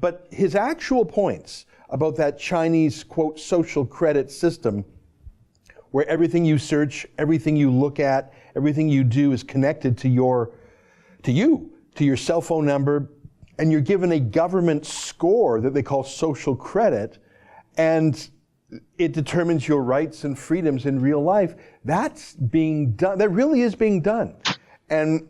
But his actual points about that Chinese, quote, social credit system, where everything you search, everything you look at, everything you do is connected to your cell phone number, and you're given a government score that they call social credit, and it determines your rights and freedoms in real life. That's being done. That really is being done. And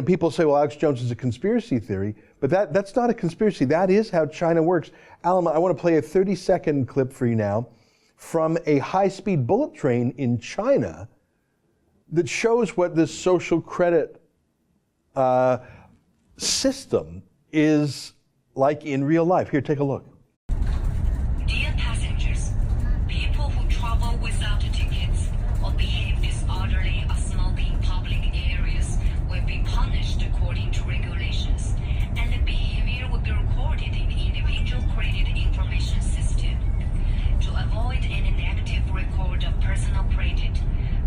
people say, well, Alex Jones is a conspiracy theory, but that's not a conspiracy. That is how China works. Alan, I want to play a 30-second clip for you now from a high-speed bullet train in China that shows what this social credit system is like in real life. Here, take a look. Dear passengers, people who travel without tickets or behave disorderly or smoke in public areas will be punished according to regulations, and the behavior will be recorded in the individual credit information system. To avoid any negative record of personal credit,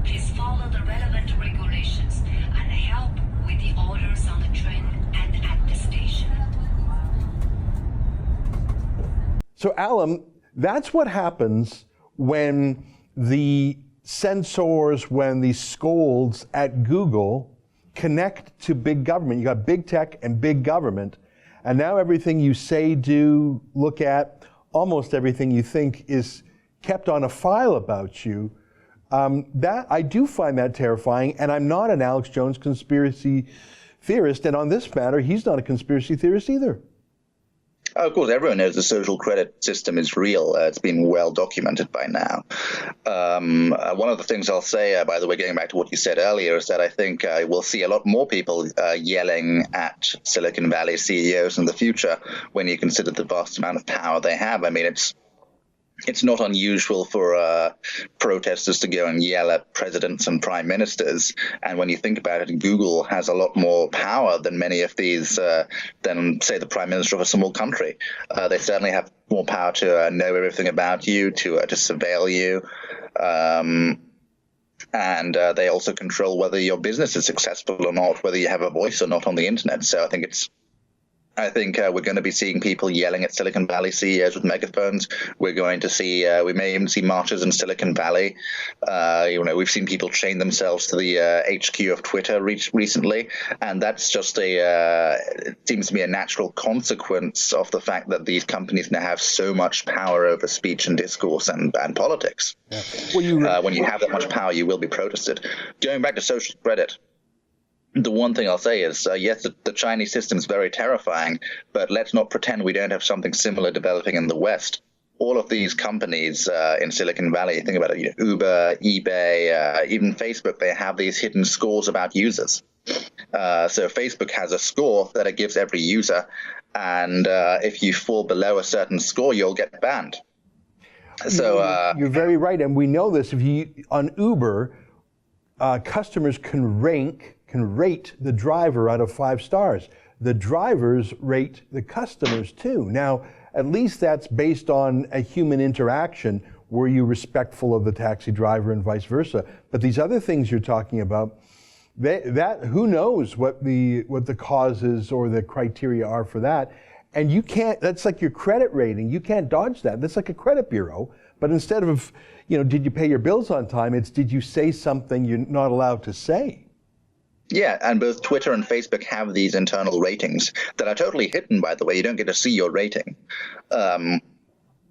please follow the relevant regulations and help with the orders on the train and at the station. So, Alan, that's what happens when the censors, when the scolds at Google connect to big government. You got big tech and big government, and now everything you say, do, look at, almost everything you think is kept on a file about you. That I do find that terrifying, and I'm not an Alex Jones conspiracy theorist, and on this matter, he's not a conspiracy theorist either. Of course, everyone knows the social credit system is real. It's been well documented by now. One of the things I'll say, by the way, going back to what you said earlier, is that I think we'll see a lot more people yelling at Silicon Valley CEOs in the future when you consider the vast amount of power they have. I mean, it's not unusual for protesters to go and yell at presidents and prime ministers. And when you think about it, Google has a lot more power than many of these, than, say, the prime minister of a small country. They certainly have more power to know everything about you, to surveil you. And they also control whether your business is successful or not, whether you have a voice or not on the internet. So I think we're going to be seeing people yelling at Silicon Valley CEOs with megaphones. We're going to see, we may even see marches in Silicon Valley. We've seen people chain themselves to the HQ of Twitter recently, and that's just it seems to be a natural consequence of the fact that these companies now have so much power over speech and discourse and politics. Yeah. When you have that much power, you will be protested. Going back to social credit, the one thing I'll say is, yes, the Chinese system is very terrifying, but let's not pretend we don't have something similar developing in the West. All of these companies in Silicon Valley, think about it, Uber, eBay, even Facebook, they have these hidden scores about users. So Facebook has a score that it gives every user, and if you fall below a certain score, you'll get banned. So you're very right, and we know this. On Uber, customers can rate the driver out of 5 stars. The drivers rate the customers too. Now, at least that's based on a human interaction. Were you respectful of the taxi driver and vice versa? But these other things you're talking about, who knows what the causes or the criteria are for that? And you can't. That's like your credit rating. You can't dodge that. That's like a credit bureau. But instead of, did you pay your bills on time? It's did you say something you're not allowed to say? Yeah, and both Twitter and Facebook have these internal ratings that are totally hidden, by the way. You don't get to see your rating.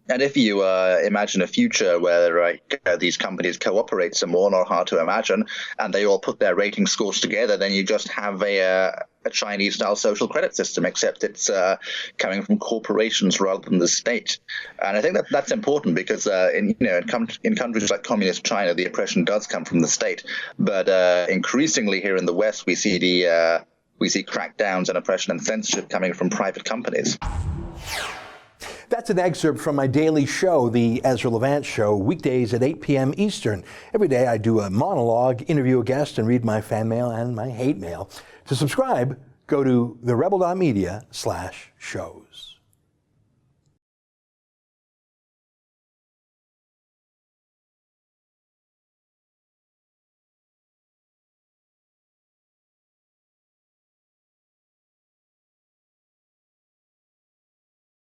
And if you imagine a future where these companies cooperate some more, not hard to imagine, and they all put their rating scores together, then you just have a Chinese-style social credit system, except it's coming from corporations rather than the state. And I think that's important because in countries like communist China, the oppression does come from the state. But increasingly here in the West, we see crackdowns and oppression and censorship coming from private companies. That's an excerpt from my daily show, The Ezra Levant Show, weekdays at 8 p.m. Eastern. Every day I do a monologue, interview a guest, and read my fan mail and my hate mail. To subscribe, go to therebel.media/shows.